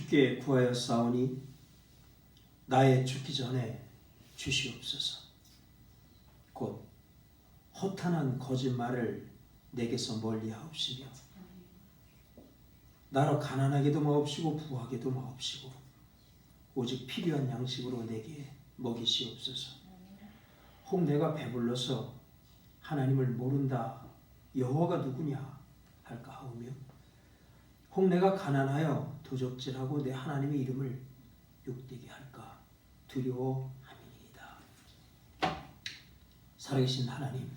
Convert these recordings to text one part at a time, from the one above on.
주께 구하였사오니 나의 죽기 전에 주시옵소서. 곧 허탄한 거짓말을 내게서 멀리하옵시며 나로 가난하게도 마옵시고 부하게도 마옵시고 오직 필요한 양식으로 내게 먹이시옵소서. 혹 내가 배불러서 하나님을 모른다 여호와가 누구냐 할까 하오며 혹 내가 가난하여 도적질하고 내 하나님의 이름을 욕되게 할까 두려워함이니이다. 살아계신 하나님,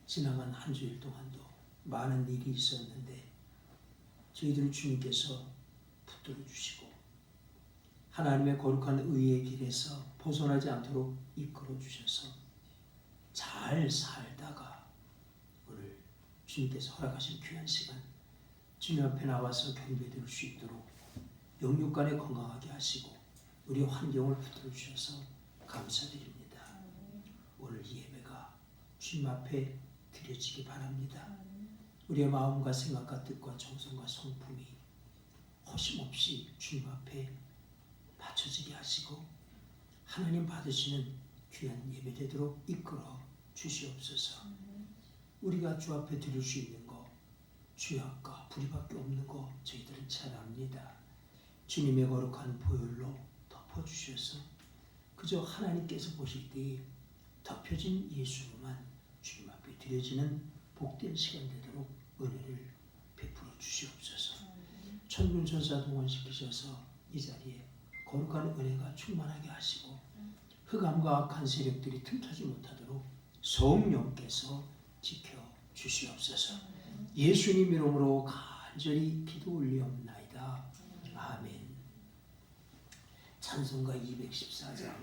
지나간 한 주일 동안도 많은 일이 있었는데 저희들을 주님께서 붙들어 주시고 하나님의 거룩한 의의 길에서 벗어나지 않도록 이끌어 주셔서 잘 살다가 오늘 주님께서 허락하신 귀한 시간 주님 앞에 나와서 경배드릴 수 있도록 영육간에 건강하게 하시고 우리 환경을 붙들어 주셔서 감사드립니다. 오늘 이 예배가 주님 앞에 드려지기 바랍니다. 우리의 마음과 생각과 뜻과 정성과 성품이 허심없이 주님 앞에 맞춰지게 하시고 하나님 받으시는 귀한 예배 되도록 이끌어 주시옵소서. 우리가 주 앞에 드릴 수 있는 것 죄악과 불의밖에 없는 것 저희들은 잘 압니다. 주님의 거룩한 보혈로 덮어주셔서 그저 하나님께서 보실 때에 덮여진 예수로만 주님 앞에 드려지는 복된 시간 되도록 은혜를 베풀어 주시옵소서. 천군 천사 동원시키셔서 이 자리에 거룩한 은혜가 충만하게 하시고 흑암과 악한 세력들이 틈타지 못하도록 성령께서 지켜 주시옵소서. 예수님 이름으로 간절히 기도 올리옵나이다. 아멘. 찬송가 214장.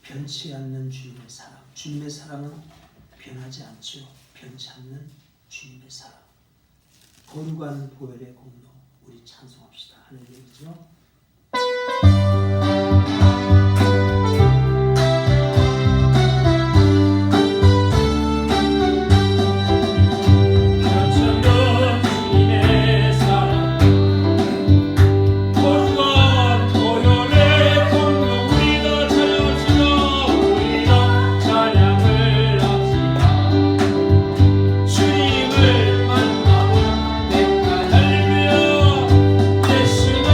변치 않는 주님의 사랑. 주님의 사랑은 변하지 않죠. 변치 않는 주님의 사랑. 거룩한 보혈의 공로 우리 찬송합시다 하는 얘기죠. 주님을 만나고 내가 달며 예수는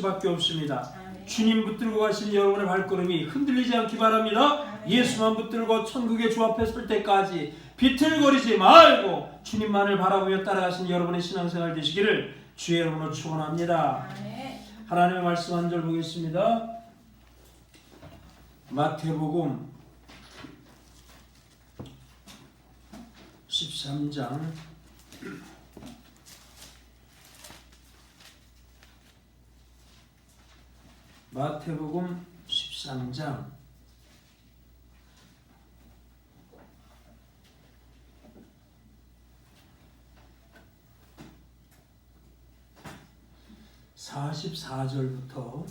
수밖에 없습니다. 아멘. 주님 붙들고 가신 여러분의 발걸음이 흔들리지 않기 바랍니다. 아멘. 예수만 붙들고 천국의 주 앞에 설 때까지 비틀거리지 말고 주님만을 바라보며 따라가신 여러분의 신앙생활 되시기를 주의 이름으로 축원합니다. 아멘. 하나님의 말씀 한 절 보겠습니다. 마태복음 13장 44절부터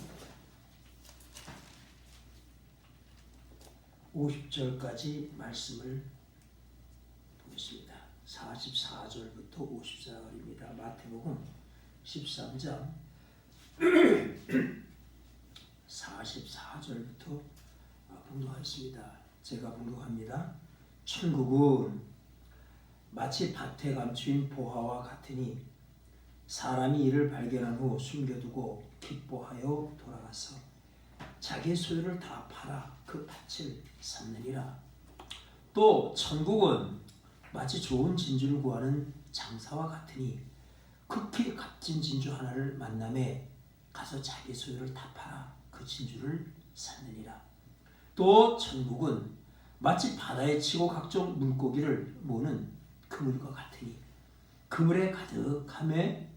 50절까지 말씀을 보겠습니다. 44절부터 54절입니다. 마태복음 13장 44절부터 봉독하겠습니다. 제가 봉독합니다. 천국은 마치 밭에 감추인 보화와 같으니 사람이 이를 발견한 후 숨겨두고 기뻐하여 돌아가서 자기의 소유를 다 팔아 그 밭을 샀느니라. 또 천국은 마치 좋은 진주를 구하는 장사와 같으니 극히 값진 진주 하나를 만남에 가서 자기 소유를 다 팔아 그 진주를 샀느니라. 또 천국은 마치 바다에 치고 각종 물고기를 모으는 그물과 같으니 그물에 가득함에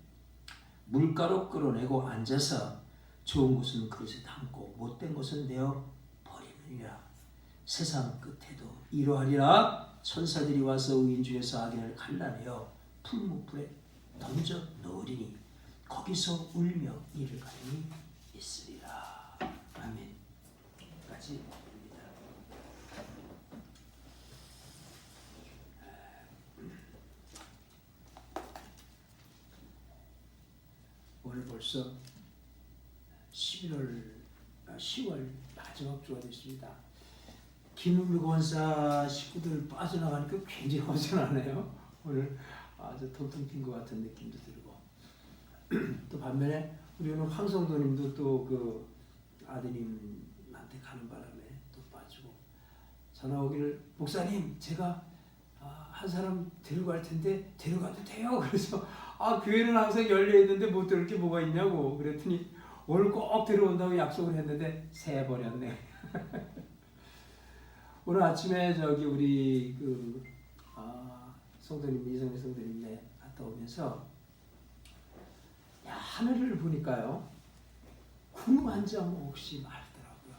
물가로 끌어내고 앉아서 좋은 것은 그릇에 담고 못된 것은 내어 버리느니라. 세상 끝에도 이러하리라. 천사들이 와서 의인 중에서 악인을 갈라내어 풀무불에 던져 넣으리니 거기서 울며 이를 가리니 있으리라. 아멘. 까지 봅니다. 오늘 벌써 10월 마지막 주가 됐습니다. 김은미 권사 식구들 빠져나가니까 굉장히 허전하네요. 오늘 아주 통통 튄 것 같은 느낌도 들고 또 반면에 우리 오늘 황성도님도 또 그 아드님한테 가는 바람에 또 빠지고 전화 오기를 목사님 제가 한 사람 데려갈 텐데 데려가도 돼요? 그래서 교회는 항상 열려 있는데 못 들을 게 뭐가 있냐고 그랬더니 오늘 꼭 데려온다고 약속을 했는데 새버렸네. 오늘 아침에 저기 우리 성도님 이성희 성도님네 갔다 오면서 하늘을 보니까요 구름 한 점 없이 맑더라고요.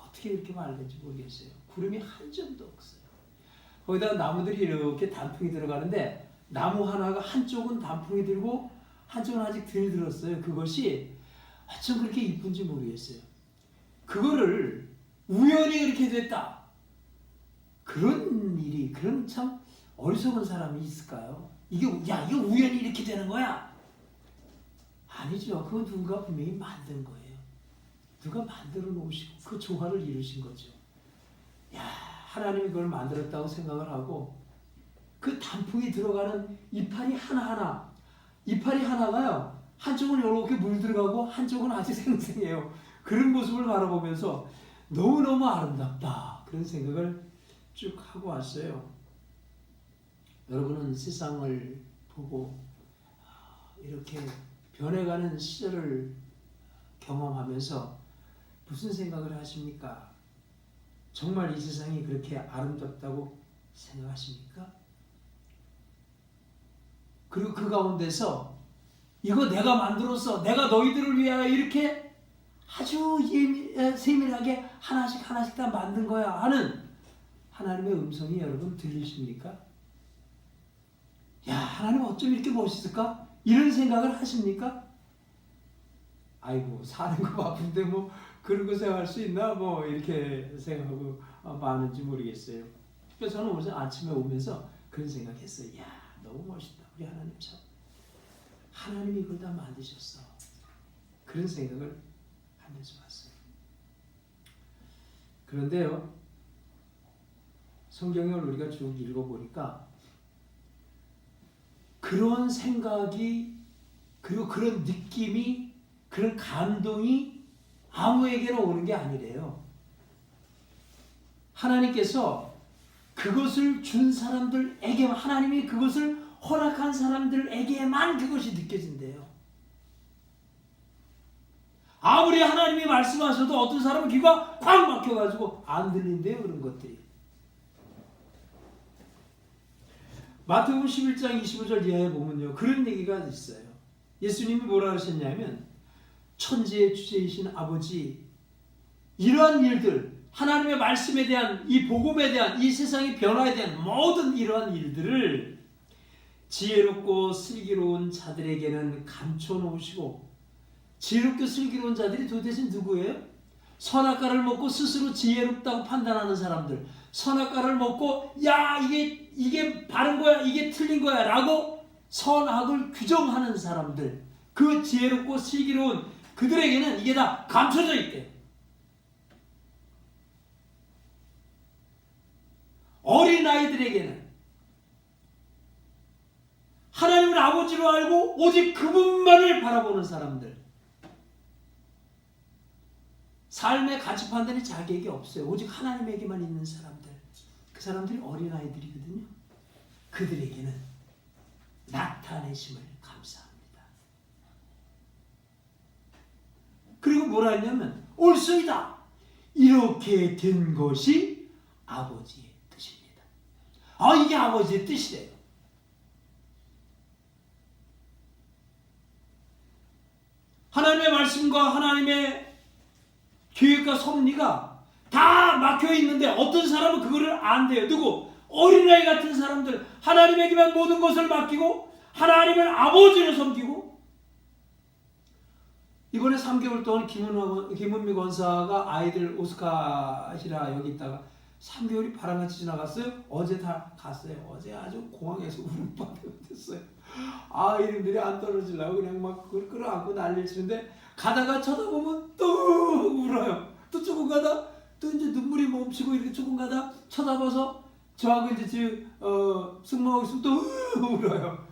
어떻게 이렇게 맑은지 모르겠어요. 구름이 한 점도 없어요. 거기다가 나무들이 이렇게 단풍이 들어가는데 나무 하나가 한쪽은 단풍이 들고 한쪽은 아직 덜 들었어요. 그것이 어쩜 그렇게 이쁜지 모르겠어요. 그거를 우연히 그렇게 됐다. 그런 일이 그런 참 어리석은 사람이 있을까요? 이게 우연히 이렇게 되는 거야? 아니죠. 그건 누군가 분명히 만든 거예요. 누가 만들어 놓으시고 그 조화를 이루신 거죠. 하나님이 그걸 만들었다고 생각을 하고 그 단풍이 들어가는 이파리 하나가요. 한쪽은 이렇게 물 들어가고 한쪽은 아직 생생해요. 그런 모습을 바라보면서 너무너무 아름답다. 그런 생각을 쭉 하고 왔어요. 여러분은 세상을 보고 이렇게 변해가는 시절을 경험하면서 무슨 생각을 하십니까? 정말 이 세상이 그렇게 아름답다고 생각하십니까? 그리고 그 가운데서 이거 내가 만들었어. 내가 너희들을 위하여 이렇게 아주 세밀하게 하나씩 다 만든 거야 하는 하나님의 음성이 여러분 들리십니까? 하나님 어쩜 이렇게 멋있을까? 이런 생각을 하십니까? 아이고 사는 거 바쁜데 뭐 그런 거 생각할 수 있나? 뭐 이렇게 생각하고 많은지 모르겠어요. 그래서 저는 오늘 아침에 오면서 그런 생각했어요. 너무 멋있다. 우리 하나님 참. 하나님이 이걸 다 만드셨어. 그런 생각을 하면서 왔어요. 그런데요. 성경을 우리가 쭉 읽어보니까 그런 생각이 그리고 그런 느낌이 그런 감동이 아무에게나 오는 게 아니래요. 하나님께서 그것을 준 사람들에게만, 하나님이 그것을 허락한 사람들에게만 그것이 느껴진대요. 아무리 하나님이 말씀하셔도 어떤 사람은 귀가 꽉 막혀가지고 안 들린대요. 그런 것들이. 마태복음 11장 25절 이하에 보면요, 그런 얘기가 있어요. 예수님이 뭐라 하셨냐면, 천지의 주제이신 아버지, 이러한 일들, 하나님의 말씀에 대한, 이 복음에 대한, 이 세상의 변화에 대한 모든 이러한 일들을 지혜롭고 슬기로운 자들에게는 감춰놓으시고, 지혜롭고 슬기로운 자들이 도대체 누구예요? 선악과를 먹고 스스로 지혜롭다고 판단하는 사람들, 선악과를 먹고 야 이게 바른 거야, 이게 틀린 거야 라고 선악을 규정하는 사람들, 그 지혜롭고 슬기로운 그들에게는 이게 다 감춰져 있대. 어린아이들에게는 하나님을 아버지로 알고 오직 그분만을 바라보는 사람들, 삶의 가치 판단이 자기에게 없어요. 오직 하나님에게만 있는 사람들, 그 사람들이 어린아이들이거든요. 그들에게는 나타내심을 감사합니다. 그리고 뭐라 했냐면, 옳소이다, 이렇게 된 것이 아버지의 뜻입니다. 이게 아버지의 뜻이래요. 하나님의 말씀과 하나님의 계획과 섭리가 다 막혀 있는데 어떤 사람은 그거를 안 돼요. 누구? 어린아이 같은 사람들, 하나님에게만 모든 것을 맡기고 하나님을 아버지로 섬기고. 이번에 3개월 동안 김은미 권사가 아이들 오스카시라 여기 있다가 3개월이 바람같이 지나갔어요. 어제 다 갔어요. 어제 아주 공항에서 울음바다가 됐어요. 이놈들이 안 떨어지려고 그냥 막 그걸 끌어안고 난리를 치는데, 가다가 쳐다보면 또 울어요. 또 조금 가다 또 이제 눈물이 멈추고 이렇게 조금 가다 쳐다봐서 저하고 이제 승모하고 있으면 또 울어요.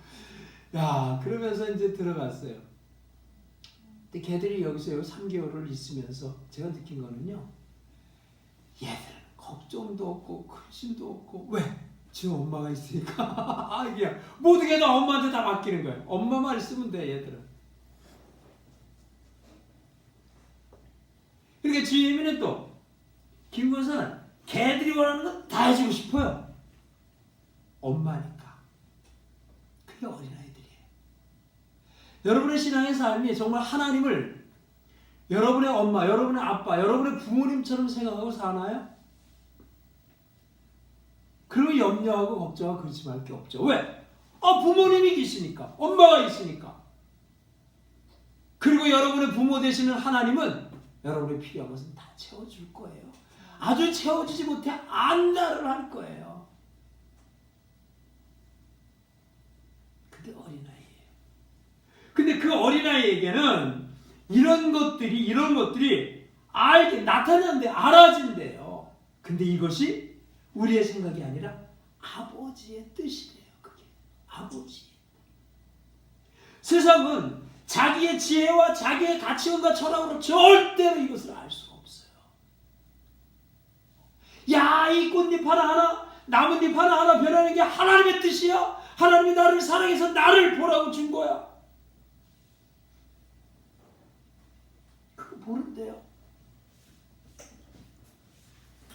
야, 그러면서 이제 들어갔어요. 근데 걔들이 여기서 3개월을 있으면서 제가 느낀 거는요, 얘들은 걱정도 없고 근심도 없고. 왜? 지금 엄마가 있으니까. 이게 모든 게 다 엄마한테 다 맡기는 거예요. 엄마만 있으면 돼, 얘들은. 그러니까 지혜민은 또, 김권사는 걔들이 원하는 건 다 해주고 싶어요. 엄마니까. 그게 어린아이들이에요. 여러분의 신앙의 삶이 정말 하나님을 여러분의 엄마, 여러분의 아빠, 여러분의 부모님처럼 생각하고 사나요? 그러면 염려하고 걱정하고 그러지 말 게 없죠. 왜? 부모님이 계시니까, 엄마가 있으니까. 그리고 여러분의 부모 되시는 하나님은 여러분의 필요한 것은 다 채워줄 거예요. 아주 채워주지 못해 안달을 할 거예요. 그게 어린아이예요. 근데 그 어린아이에게는 이런 것들이 나타나는데, 알아진대요. 근데 이것이 우리의 생각이 아니라 아버지의 뜻이래요. 그게 아버지. 세상은 자기의 지혜와 자기의 가치관과 철학으로 절대로 이것을 알 수가 없어요. 야, 이 꽃잎 하나하나, 나뭇잎 하나하나 변하는 게 하나님의 뜻이야? 하나님이 나를 사랑해서 나를 보라고 준 거야. 그거 모른대요.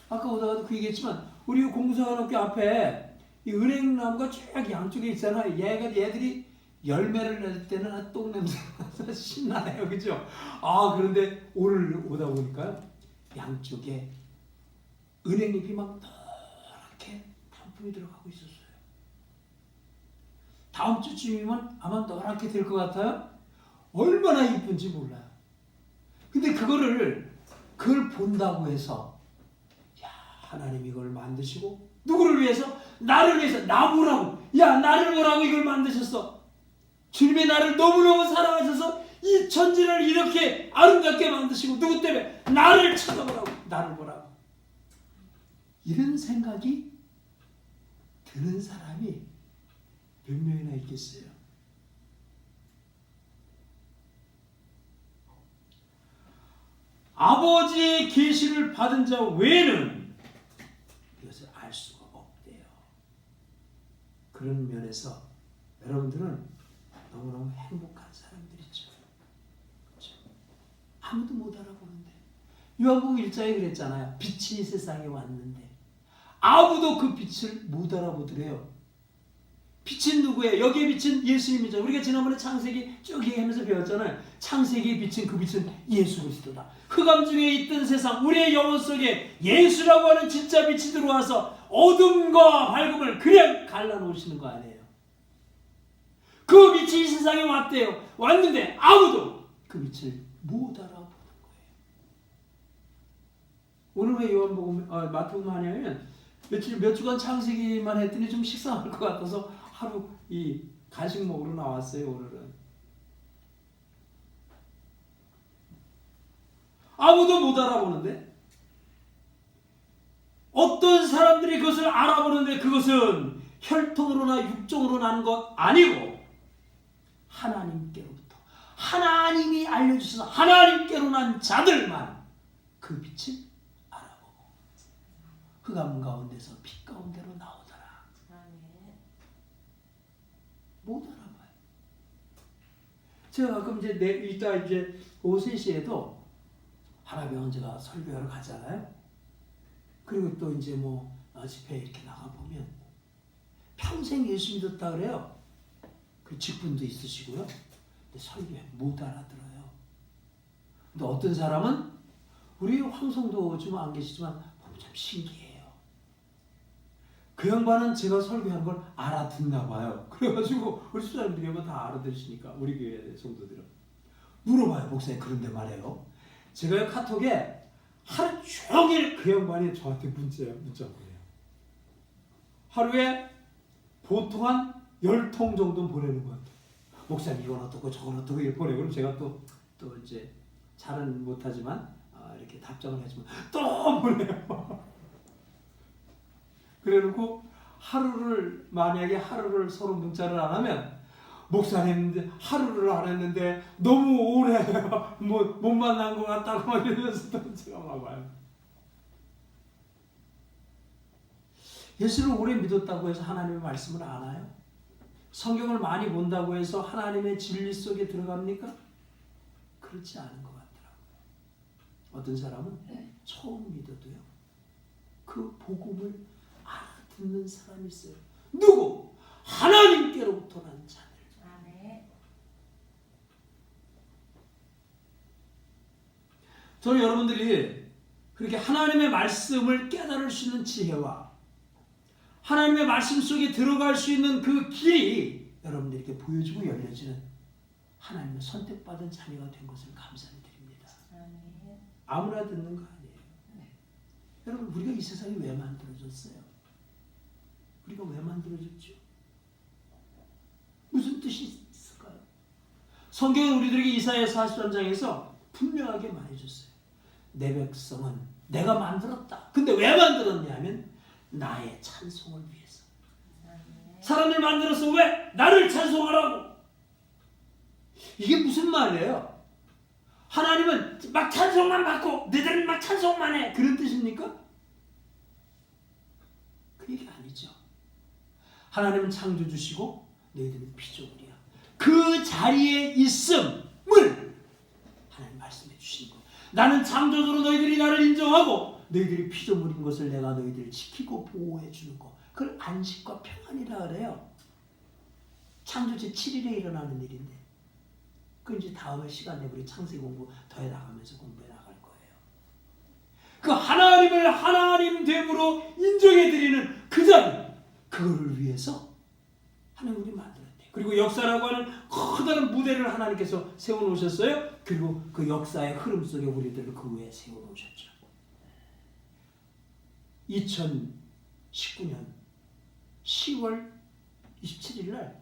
아까 오다가도 그 얘기했지만, 우리 공부사관학교 앞에 이 은행나무가 쭉 양쪽에 있잖아요. 얘들이 열매를 낼 때는 똥냄새가 나서 신나네요. 그죠? 그런데 오늘 오다 보니까 양쪽에 은행잎이 막 노랗게 단풍이 들어가고 있었어요. 다음 주쯤이면 아마 노랗게 될 것 같아요. 얼마나 이쁜지 몰라요. 근데 그걸 본다고 해서, 야, 하나님이 이걸 만드시고 누구를 위해서? 나를 위해서. 나 보라고. 야, 나를 보라고 이걸 만드셨어. 주님의 나를 너무너무 사랑하셔서 이 천지를 이렇게 아름답게 만드시고, 누구 때문에? 나를 쳐다보라고, 나를 보라고. 이런 생각이 드는 사람이 몇 명이나 있겠어요? 아버지의 계시를 받은 자 외에는 이것을 알 수가 없대요. 그런 면에서 여러분들은 너무너무 행복한 사람들이죠. 그렇죠? 아무도 못 알아보는데 요한복음 1장에 그랬잖아요. 빛이 세상에 왔는데 아무도 그 빛을 못 알아보더래요. 빛은 누구예요? 여기에 빛은 예수님이죠. 우리가 지난번에 창세기 쭉 얘기하면서 배웠잖아요. 창세기의 빛은 그 빛은 예수 그리스도다. 흑암 중에 있던 세상 우리의 영혼 속에 예수라고 하는 진짜 빛이 들어와서 어둠과 밝음을 그냥 갈라놓으시는 거 아니에요. 그 빛이 이 세상에 왔대요. 왔는데 아무도 그 빛을 못 알아보는 거예요. 오늘 왜 요한복음 마태복음 하냐면 몇 주간 창세기만 했더니 좀 식상할 것 같아서 하루 이 간식 먹으러 나왔어요. 오늘은 아무도 못 알아보는데 어떤 사람들이 그것을 알아보는데 그것은 혈통으로나 육종으로 난 것 아니고 하나님께로부터 하나님이 알려주셔서 하나님께로 난 자들만 그 빛을 알아보고 흑암 가운데서 빛 가운데로 나오더라. 못 알아봐요. 제가 가끔 이따 오후 3시에도 하나병원 제가 설교하러 가잖아요. 그리고 또 이제 집회 이렇게 나가보면 평생 예수 믿었다 그래요. 그 직분도 있으시고요. 근데 설교에 못 알아들어요. 근데 어떤 사람은 우리 황성도 좀 안 계시지만 참 신기해요. 그 양반은 제가 설교한 걸 알아듣나 봐요. 그래가지고 우리 수장님들이 다 알아들으시니까 우리 교회 성도들은 물어봐요. 목사님 그런데 말해요. 제가 카톡에 하루 종일 그 양반이 저한테 문자 보내요. 하루에 보통 한 10통 정도 보내는 것 같아요. 목사님 이건 어떻고 저건 어떻고 이렇게 보내고 그럼 제가 또 이제 잘은 못하지만 이렇게 답장을 해주면 또 보내요. 그래놓고 만약에 하루를 서로 문자를 안 하면 목사님 하루를 안 했는데 너무 오래 못 만난 것 같다고 막 이러면서 또 제가 막 와요. 예수를 오래 믿었다고 해서 하나님의 말씀을 아나요? 성경을 많이 본다고 해서 하나님의 진리 속에 들어갑니까? 그렇지 않은 것 같더라고요. 어떤 사람은 처음 믿어도요. 그 복음을 알아듣는 사람이 있어요. 누구? 하나님께로부터 난 자들. 저는 여러분들이 그렇게 하나님의 말씀을 깨달을 수 있는 지혜와 하나님의 말씀 속에 들어갈 수 있는 그 길이 여러분들에게 보여주고 열려지는 하나님의 선택받은 자녀가 된 것을 감사를 드립니다. 아무나 듣는 거 아니에요. 여러분 우리가 이 세상에 왜 만들어졌어요? 우리가 왜 만들어졌죠? 무슨 뜻이 있을까요? 성경은 우리들에게 이사야 43장에서 분명하게 말해줬어요. 내 백성은 내가 만들었다. 근데 왜 만들었냐 하면 나의 찬송을 위해서. 사람을 만들어서 왜? 나를 찬송하라고. 이게 무슨 말이에요? 하나님은 막 찬송만 받고 너희들은 막 찬송만 해. 그런 뜻입니까? 그 얘기 아니죠. 하나님은 창조주시고 너희들은 피조물이야. 그 자리에 있음을 하나님 말씀해 주시는 거. 나는 창조주로 너희들이 나를 인정하고 너희들이 피조물인 것을 내가 너희들을 지키고 보호해 주는 거. 그걸 안식과 평안이라 그래요. 창조제 7일에 일어나는 일인데 그 이제 다음에 시간에 우리 창세기 공부 더 해나가면서 공부해 나갈 거예요. 그 하나님을 하나님 됨으로 인정해 드리는 그 자리, 그거를 위해서 하나님 우리 만들었대요. 그리고 역사라고 하는 커다란 무대를 하나님께서 세워놓으셨어요. 그리고 그 역사의 흐름 속에 우리들을 그 위에 세워놓으셨죠. 2019년 10월 27일 날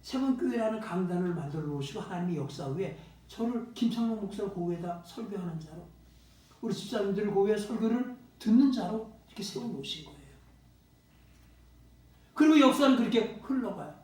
세번교회라는 강단을 만들어 놓으시고 하나님의 역사 위에 저를 김창룡 목사를 그 위에다 설교하는 자로 우리 집사님들을 그 위에 설교를 듣는 자로 이렇게 세워놓으신 거예요. 그리고 역사는 그렇게 흘러가요.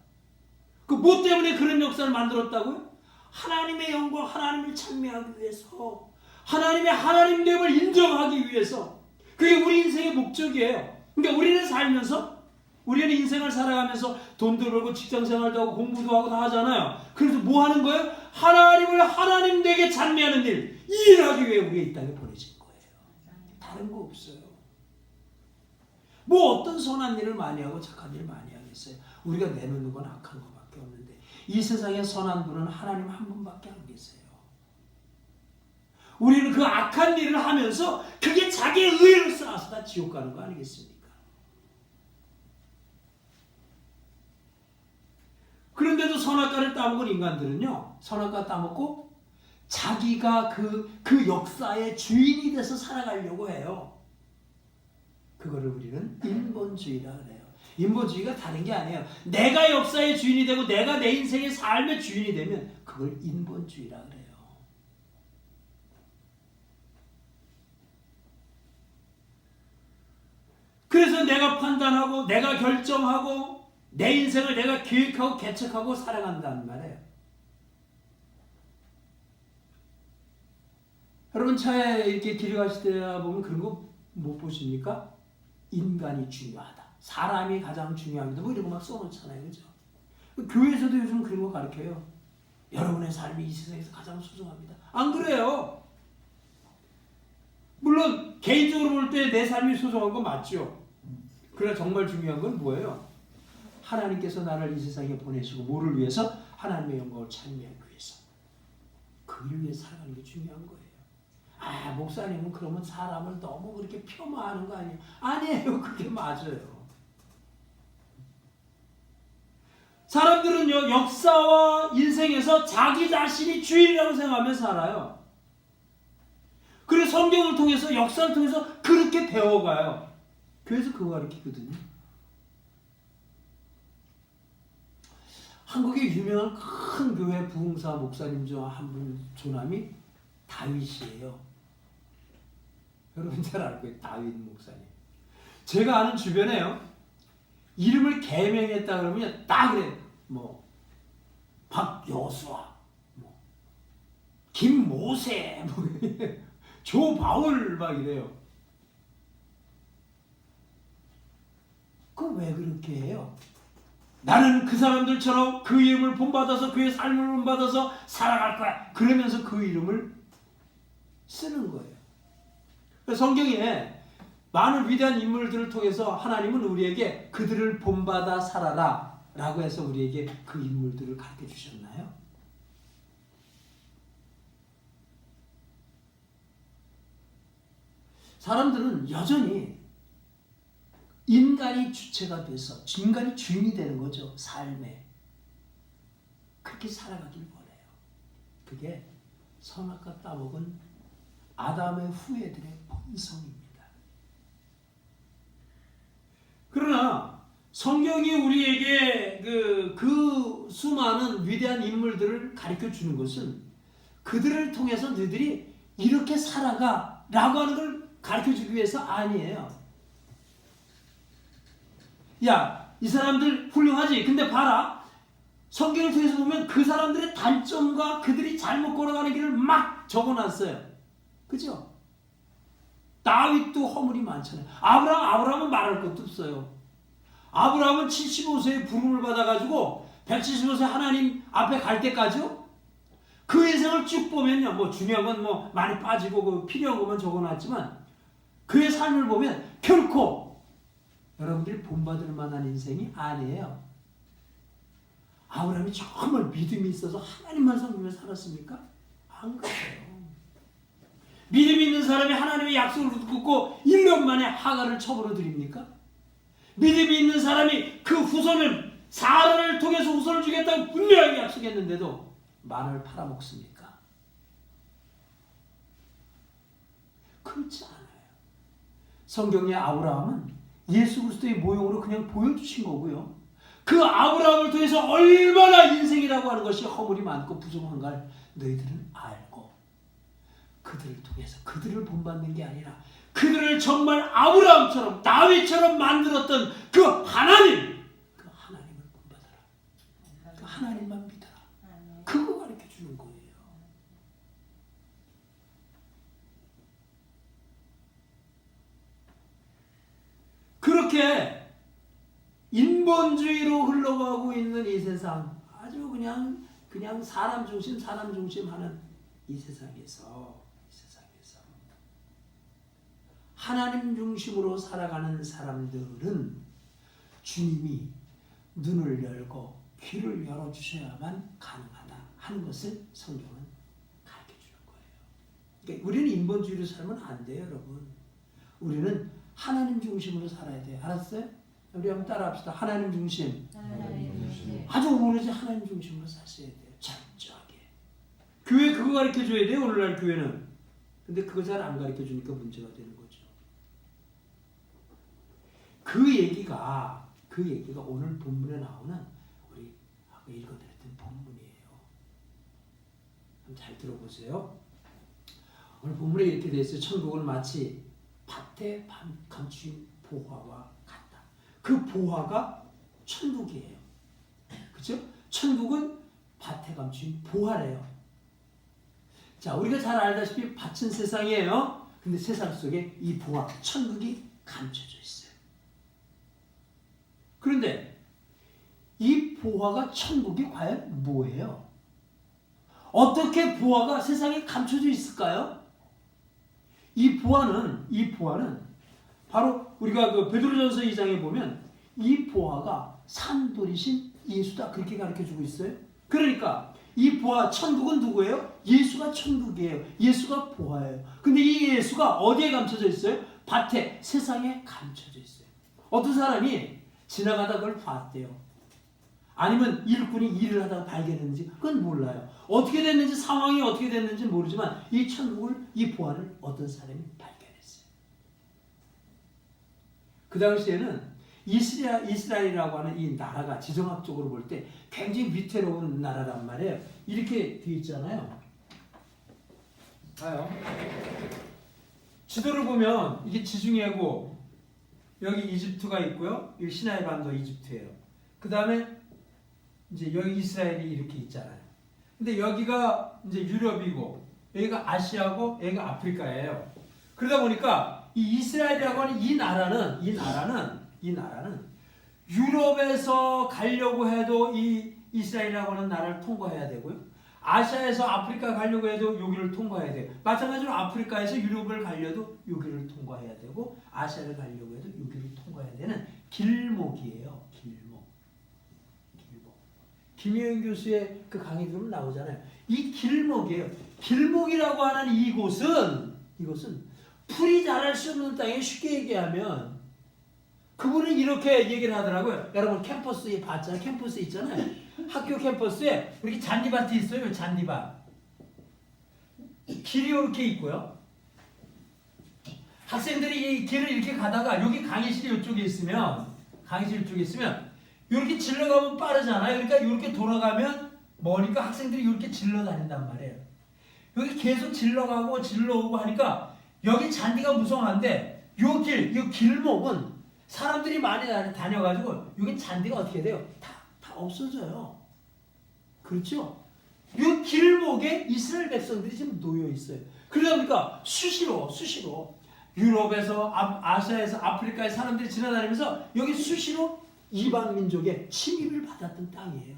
그 뭐 때문에 그런 역사를 만들었다고요? 하나님의 영광, 하나님을 찬미하기 위해서 하나님의 하나님됨을 인정하기 위해서. 그게 우리 인생의 목적이에요. 그러니까 우리는 살면서, 우리는 인생을 살아가면서 돈도 벌고 직장생활도 하고 공부도 하고 다 하잖아요. 그래서 뭐 하는 거예요? 하나님을 하나님 되게 찬미하는 일, 이 일을 하기 위해 우리 이 땅에 보내진 거예요. 다른 거 없어요. 뭐 어떤 선한 일을 많이 하고 착한 일을 많이 하겠어요. 우리가 내놓는 건 악한 것밖에 없는데 이 세상에 선한 분은 하나님 한 분밖에 안 계세요. 우리는 그 악한 일을 하면서 그게 자기의 의를 쌓아서 다 지옥 가는 거 아니겠습니까? 그런데도 선악과를 따먹은 인간들은요, 선악과 따먹고 자기가 그 역사의 주인이 돼서 살아가려고 해요. 그거를 우리는 인본주의라 그래요. 인본주의가 다른 게 아니에요. 내가 역사의 주인이 되고 내가 내 인생의 삶의 주인이 되면 그걸 인본주의라 그래요. 그래서 내가 판단하고 내가 결정하고 내 인생을 내가 계획하고 개척하고 살아간다는 말이에요. 여러분 차에 이렇게 길을 가실 때 보면 그런 거 못 보십니까? 인간이 중요하다. 사람이 가장 중요합니다. 뭐 이런 거 막 써놓잖아요. 그죠? 교회에서도 요즘 그런 거 가르쳐요. 여러분의 삶이 이 세상에서 가장 소중합니다. 안 그래요. 물론 개인적으로 볼 때 내 삶이 소중한 건 맞죠. 그러나 정말 중요한 건 뭐예요? 하나님께서 나를 이 세상에 보내시고 뭐를 위해서? 하나님의 영광을 찬미하기 위해서. 그 일을 위해 살아가는 게 중요한 거예요. 아, 목사님은 그러면 사람을 너무 그렇게 폄하하는 거 아니에요? 아니에요. 그게 맞아요. 사람들은요, 역사와 인생에서 자기 자신이 주인이라고 생각하며 살아요. 그래서 성경을 통해서, 역사를 통해서 그렇게 배워가요. 그래서 그거 가르치거든요. 한국의 유명한 큰 교회 부흥사 목사님 중 한 분 조남이 다윗이에요. 여러분 잘 알 거예요. 다윗 목사님. 제가 아는 주변에요. 이름을 개명했다 그러면 딱 그래요. 뭐 박여수아, 뭐 김모세, 뭐 조바울 막 이래요. 그거 왜 그렇게 해요? 나는 그 사람들처럼 그 이름을 본받아서 그의 삶을 본받아서 살아갈 거야. 그러면서 그 이름을 쓰는 거예요. 성경에 많은 위대한 인물들을 통해서 하나님은 우리에게 그들을 본받아 살아라 라고 해서 우리에게 그 인물들을 가르쳐 주셨나요? 사람들은 여전히 인간이 주체가 돼서 인간이 주인이 되는 거죠. 삶에. 그렇게 살아가길 원해요. 그게 선악과 따먹은 아담의 후예들의 본성입니다. 그러나 성경이 우리에게 그 수많은 위대한 인물들을 가르쳐 주는 것은 그들을 통해서 너희들이 이렇게 살아가 라고 하는 걸 가르쳐 주기 위해서 아니에요. 야, 이 사람들 훌륭하지? 근데 봐라. 성경을 통해서 보면 그 사람들의 단점과 그들이 잘못 걸어가는 길을 막 적어놨어요. 그죠? 다윗도 허물이 많잖아요. 아브라함은 말할 것도 없어요. 아브라함은 75세에 부름을 받아가지고 175세 하나님 앞에 갈 때까지요. 그 인생을 쭉 보면요. 뭐 중요한 건 뭐 많이 빠지고 그 필요한 것만 적어놨지만 그의 삶을 보면 결코 여러분들이 본받을 만한 인생이 아니에요. 아브라함이 정말 믿음이 있어서 하나님만 섬기며 살았습니까? 안 그래요. 믿음이 있는 사람이 하나님의 약속을 듣고 1년 만에 하갈을 처벌해 드립니까? 믿음이 있는 사람이 그 후손을 사라를 통해서 후손을 주겠다고 분명하게 약속했는데도 말을 팔아먹습니까? 그렇지 않아요. 성경의 아브라함은 예수 그리스도의 모형으로 그냥 보여주신 거고요. 그 아브라함을 통해서 얼마나 인생이라고 하는 것이 허물이 많고 부족한 걸 너희들은 알고 그들을 통해서 그들을 본받는 게 아니라 그들을 정말 아브라함처럼 다윗처럼 만들었던 그 하나님, 그 하나님을 본받아라. 그 하나님만 믿어라. 그거 가르쳐 주는 거예요. 인본주의로 흘러가고 있는 이 세상, 아주 그냥 사람 중심 하는 이 세상에서 하나님 중심으로 살아가는 사람들은 주님이 눈을 열고 귀를 열어주셔야만 가능하다 하는 것을 성경은 가르쳐주는 거예요. 그러니까 우리는 인본주의로 살면 안 돼요, 여러분. 우리는 하나님 중심으로 살아야 돼요. 알았어요? 우리 한번 따라합시다. 하나님 중심. 아주 오로지 하나님 중심으로 사셔야 돼요. 철저하게. 교회 그거 가르쳐줘야 돼요, 오늘날 교회는. 근데 그거 잘 안 가르쳐주니까 문제가 되는 거죠. 그 얘기가 오늘 본문에 나오는 우리 아까 읽어드렸던 본문이에요. 한번 잘 들어보세요. 오늘 본문에 이렇게 되어 있어요. 천국은 마치 밭에 감추인 보화와 같다. 그 보화가 천국이에요. 그렇죠? 천국은 밭에 감추인 보화래요. 자, 우리가 잘 알다시피 밭은 세상이에요. 근데 세상 속에 이 보화, 천국이 감춰져 있어요. 그런데 이 보화가 천국이 과연 뭐예요? 어떻게 보화가 세상에 감춰져 있을까요? 이 보화는 바로 우리가 그 베드로전서 2장에 보면 이 보화가 산돌이신 예수다 그렇게 가르쳐주고 있어요. 그러니까 이 보화 천국은 누구예요? 예수가 천국이에요. 예수가 보화예요. 근데 이 예수가 어디에 감춰져 있어요? 밭에, 세상에 감춰져 있어요. 어떤 사람이 지나가다 그걸 봤대요. 아니면 일꾼이 일을 하다가 발견했는지 그건 몰라요. 어떻게 됐는지 상황이 어떻게 됐는지 모르지만 이 천국을, 이 보화를 어떤 사람이 발견했어요. 그 당시에는 이스라엘이라고 하는 이 나라가 지정학적으로 볼 때 굉장히 위태로운 나라란 말이에요. 이렇게 되어 있잖아요. 봐요. 지도를 보면 이게 지중해고 여기 이집트가 있고요. 여기 시나이 반도 이집트예요. 그 다음에 이제 여기 이스라엘이 이렇게 있잖아요. 근데 여기가 이제 유럽이고 여기가 아시아고 여기가 아프리카예요. 그러다 보니까 이 이스라엘이라고 하는 이 나라는 유럽에서 가려고 해도 이 이스라엘이라고 하는 나라를 통과해야 되고요. 아시아에서 아프리카 가려고 해도 여기를 통과해야 돼요. 마찬가지로 아프리카에서 유럽을 가려도 여기를 통과해야 되고 아시아를 가려고 해도 여기를 통과해야 되는 길목이에요. 길목. 김효영 교수의 그 강의 들으면 나오잖아요. 이 길목이에요. 길목이라고 하는 이곳은 풀이 자랄 수 없는 땅에 쉽게 얘기하면 그분은 이렇게 얘기를 하더라고요. 여러분 캠퍼스에 봤잖아요. 캠퍼스 있잖아요. 학교 캠퍼스에 이렇게 잔디밭이 있어요. 잔디밭. 길이 이렇게 있고요. 학생들이 이 길을 이렇게 가다가 여기 강의실이 이쪽에 있으면 이렇게 질러가면 빠르잖아요. 그러니까 이렇게 돌아가면 머니까 학생들이 이렇게 질러 다닌단 말이에요. 여기 계속 질러가고 질러오고 하니까 여기 잔디가 무성한데 이 길목은 사람들이 많이 다녀가지고 여기 잔디가 어떻게 돼요? 다 없어져요. 그렇죠? 이 길목에 이스라엘 백성들이 지금 놓여 있어요. 그러다 보니까 수시로 유럽에서 아시아에서 아프리카의 사람들이 지나다니면서 여기 수시로 이방 민족의 침입을 받았던 땅이에요.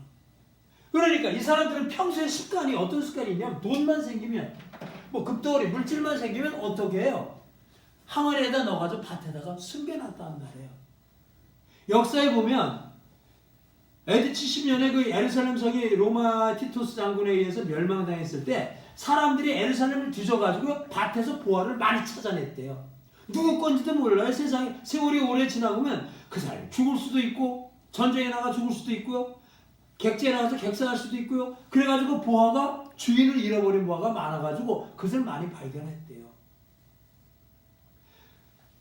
그러니까 이 사람들은 평소에 습관이 어떤 습관이 있냐면 돈만 생기면 뭐 급덩어리 물질만 생기면 어떻게 해요? 항아리에다 넣어가지고 밭에다가 숨겨놨단 말이에요. 역사에 보면 AD 70년에 그 예루살렘 성이 로마 티토스 장군에 의해서 멸망당했을 때 사람들이 예루살렘을 뒤져가지고 밭에서 보화를 많이 찾아냈대요. 누구 건지도 몰라요. 세월이 오래 지나보면 그 사람이 죽을 수도 있고 전쟁에 나가 죽을 수도 있고요. 객지에 나가서 객사할 수도 있고요. 그래가지고 보화가 주인을 잃어버린 보화가 많아가지고 그것을 많이 발견했대요.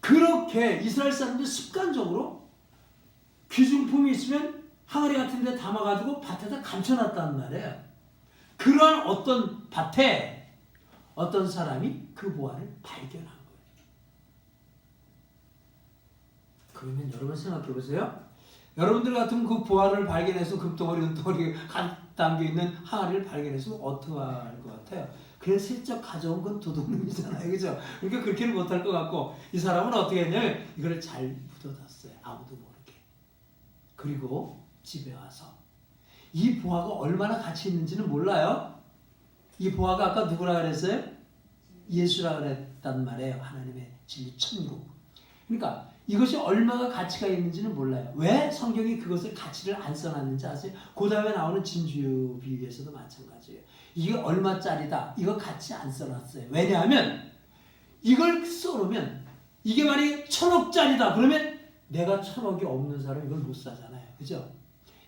그렇게 이스라엘 사람들 습관적으로 귀중품이 있으면 항아리 같은 데 담아가지고 밭에다 감춰놨단 말이에요. 그런 어떤 밭에 어떤 사람이 그 보화를 발견한 거예요. 그러면 여러분 생각해보세요. 여러분들 같으면 그 보화를 발견해서 금덩어리, 은덩어리 담겨있는 항아리를 발견했으면 어떻게 할 것 같아요? 그냥 슬쩍 가져온 건 도둑놈이잖아요. 그죠? 그러니까 그렇게는 못할 것 같고 이 사람은 어떻게 했냐면 이걸 잘 묻어놨어요. 아무도 모르게. 그리고 집에 와서 이 보화가 얼마나 가치 있는지는 몰라요. 이 보화가 아까 누구라 그랬어요? 예수라 그랬단 말이에요. 하나님의 진리 천국. 그러니까 이것이 얼마나 가치가 있는지는 몰라요. 왜 성경이 그것을 가치를 안 써놨는지 아세요? 그 다음에 나오는 진주 비유에서도 마찬가지예요. 이게 얼마짜리다. 이거 가치 안 써놨어요. 왜냐하면 이걸 써놓으면 이게 만약에 1,000억짜리다. 그러면 내가 1,000억이 없는 사람 이걸 못 사잖아요. 그죠?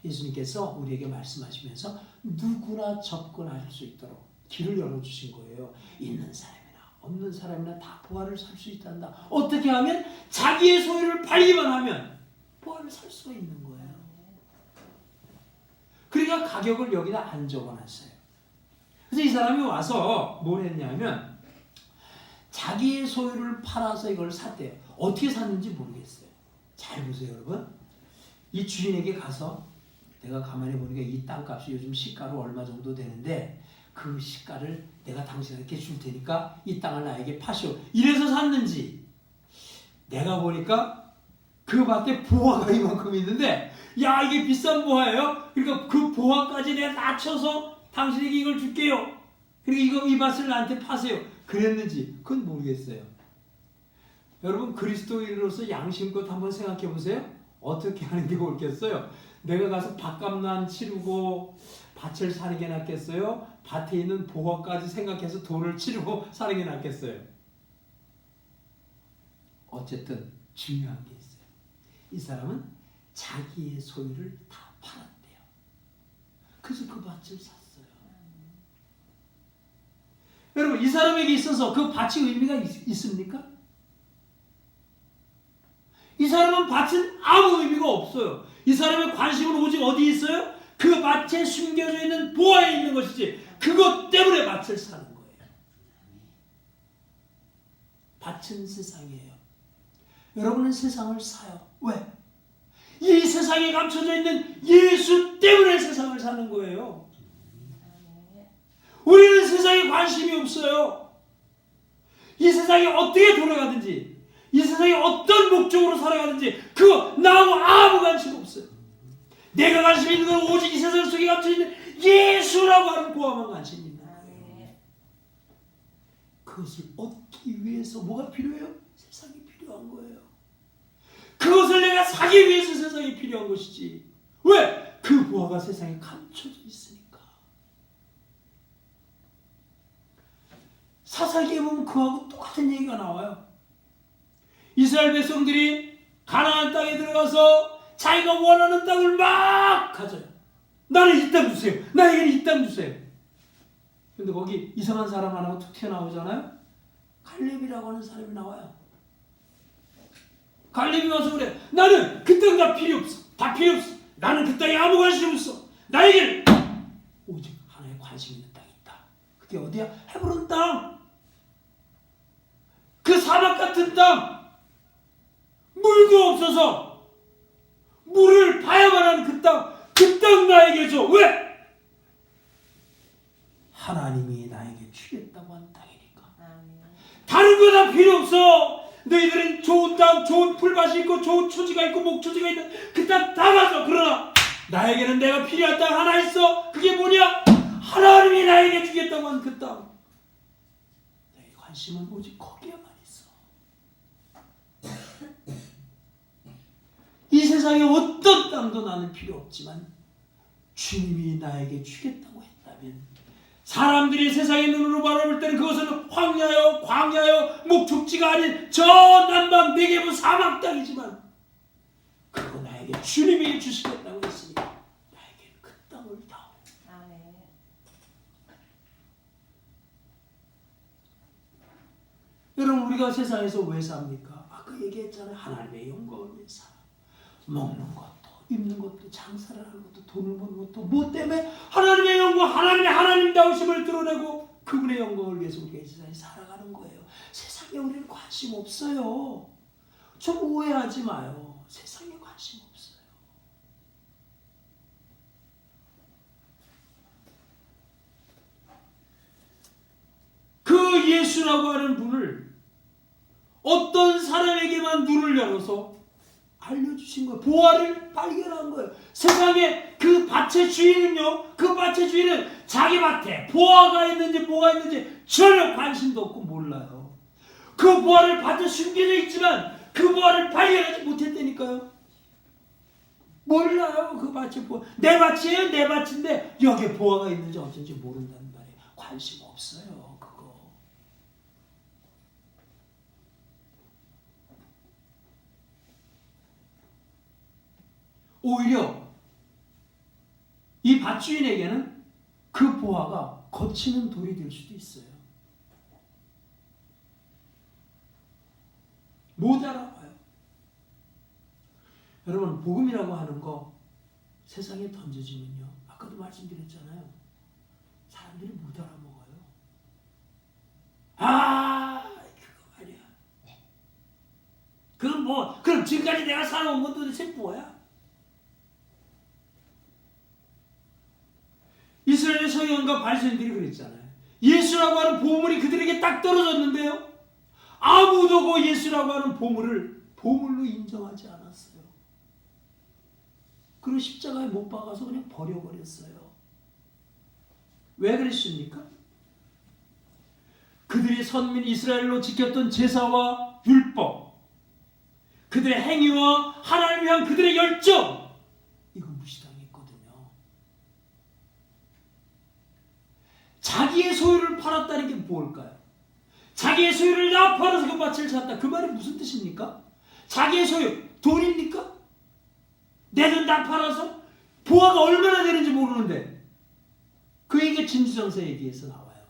예수님께서 우리에게 말씀하시면서 누구나 접근할 수 있도록 길을 열어주신 거예요. 있는 사람이나 없는 사람이나 다 보화를 살 수 있단다. 어떻게 하면? 자기의 소유를 팔기만 하면 보화를 살 수가 있는 거예요. 그러니까 가격을 여기다 안 적어놨어요. 그래서 이 사람이 와서 뭘 했냐면 자기의 소유를 팔아서 이걸 샀대요. 어떻게 샀는지 모르겠어요. 잘 보세요, 여러분. 이 주인에게 가서 내가 가만히 보니까 이 땅값이 요즘 시가로 얼마 정도 되는데 그 시가를 내가 당신에게 줄 테니까 이 땅을 나에게 파시오. 이래서 샀는지 내가 보니까 그 밖에 보화가 이만큼 있는데 야 이게 비싼 보화예요? 그러니까 그 보화까지 내가 낮춰서 당신에게 이걸 줄게요. 그러니까 이 밭을 나한테 파세요. 그랬는지 그건 모르겠어요. 여러분 그리스도인으로서 양심껏 한번 생각해 보세요. 어떻게 하는 게 옳겠어요? 내가 가서 밭값만 치르고 밭을 사는 게 낫겠어요? 밭에 있는 보화까지 생각해서 돈을 치르고 사는 게 낫겠어요? 어쨌든 중요한 게 있어요. 이 사람은 자기의 소유를 다 팔았대요. 그래서 그 밭을 샀어요. 여러분 이 사람에게 있어서 그 밭이 의미가 있습니까? 이 사람은 밭은 아무 의미가 없어요. 이 사람의 관심은 오직 어디에 있어요? 그 밭에 숨겨져 있는 보화에 있는 것이지 그것 때문에 밭을 사는 거예요. 밭은 세상이에요. 여러분은 세상을 사요. 왜? 이 세상에 감춰져 있는 예수 때문에 세상을 사는 거예요. 우리는 세상에 관심이 없어요. 이 세상이 어떻게 돌아가든지 이 세상에 어떤 목적으로 살아가든지 그거 나하고 아무 관심 없어요. 내가 관심 있는 건 오직 이 세상 속에 감춰있는 예수라고 하는 보화만 관심 있는 거예요. 그것을 얻기 위해서 뭐가 필요해요? 세상이 필요한 거예요. 그것을 내가 사기 위해서 세상이 필요한 것이지. 왜? 그 보화가 세상에 감춰져 있으니까. 사사기에 보면 그하고 똑같은 얘기가 나와요. 이스라엘 백성들이 가나안 땅에 들어가서 자기가 원하는 땅을 막 가져요. 나는 이 땅 주세요. 나에게는 이 땅 주세요. 근데 거기 이상한 사람 하나가 툭 튀어나오잖아요. 갈렙이라고 하는 사람이 나와요. 갈렙이 와서 그래. 나는 그 땅 다 필요 없어. 다 필요 없어. 나는 그 땅에 아무 관심 없어. 나에게는 오직 하나의 관심 있는 땅이 있다. 그게 어디야? 헤브론 땅. 그 사막 같은 땅. 물도 없어서 물을 봐야만 하는 그 땅 나에게 줘. 왜? 하나님이 나에게 주겠다고 한 땅이니까. 다른 거 다 필요 없어. 너희들은 좋은 땅, 좋은 풀밭이 있고 좋은 초지가 있고 목초지가 있는 그 땅 다 가져. 그러나 나에게는 내가 필요한 땅 하나 있어. 그게 뭐냐? 하나님이 나에게 주겠다고 한 그 땅. 내 관심은 오직 거기에만 있어. 이 세상에 어떤 땅도 나는 필요 없지만 주님이 나에게 주겠다고 했다면 사람들이 세상의 눈으로 바라볼 때는 그것은 황야요 광야요 목축지가 아닌 저 남방 네게부 사막 땅이지만 그거 나에게 주님이 주시겠다고 했으니 나에게 그 땅을 다오. 여러분 우리가 세상에서 왜 삽니까? 아까 얘기했잖아요. 하나님의 영광을 위해 살아. 먹는 것도 입는 것도 장사를 하는 것도 돈을 버는 것도 뭐 때문에? 하나님의 영광, 하나님다우심을 드러내고 그분의 영광을 위해서 우리가 이 세상에 살아가는 거예요. 세상에 우리는 관심 없어요. 좀 오해하지 마요. 세상에 관심 없어요. 그 예수라고 하는 분을 어떤 사람에게만 눈을 열어서 알려주신 거예요. 보화를 발견한 거예요. 세상에 그 밭의 주인은요, 그 밭의 주인은 자기 밭에 보화가 있는지 뭐가 있는지 전혀 관심도 없고 몰라요. 그 보화를 밭에 숨겨져 있지만 그 보화를 발견하지 못했다니까요. 몰라요. 그 밭이 보화. 내 밭이에요. 내 밭인데 여기에 보화가 있는지 없는지 모른다는 말이에요. 관심 없어요. 그거. 오히려 이 밭주인에게는 그 보화가 거치는 돌이 될 수도 있어요. 못 알아봐요. 여러분, 복음이라고 하는 거 세상에 던져지면요, 아까도 말씀드렸잖아요, 사람들이 못 알아먹어요. 그거 말이야. 그럼 지금까지 내가 살아온 건 도대체 뭐야? 이스라엘의 서기관과 바리새인들이 그랬잖아요. 예수라고 하는 보물이 그들에게 딱 떨어졌는데요, 아무도 그 예수라고 하는 보물을 보물로 인정하지 않았어요. 그리고 십자가에 못 박아서 그냥 버려버렸어요. 왜 그랬습니까? 그들이 선민 이스라엘로 지켰던 제사와 율법, 그들의 행위와 하나님을 위한 그들의 열정, 이거 무시당했거든요. 자기의 소유를 팔았다는 게 뭘까요? 자기의 소유를 다 팔아서 그 밭을 샀다. 그 말이 무슨 뜻입니까? 자기의 소유, 돈입니까? 내 돈 다 팔아서? 보화가 얼마나 되는지 모르는데 그 얘기 진주정서 얘기에서 나와요.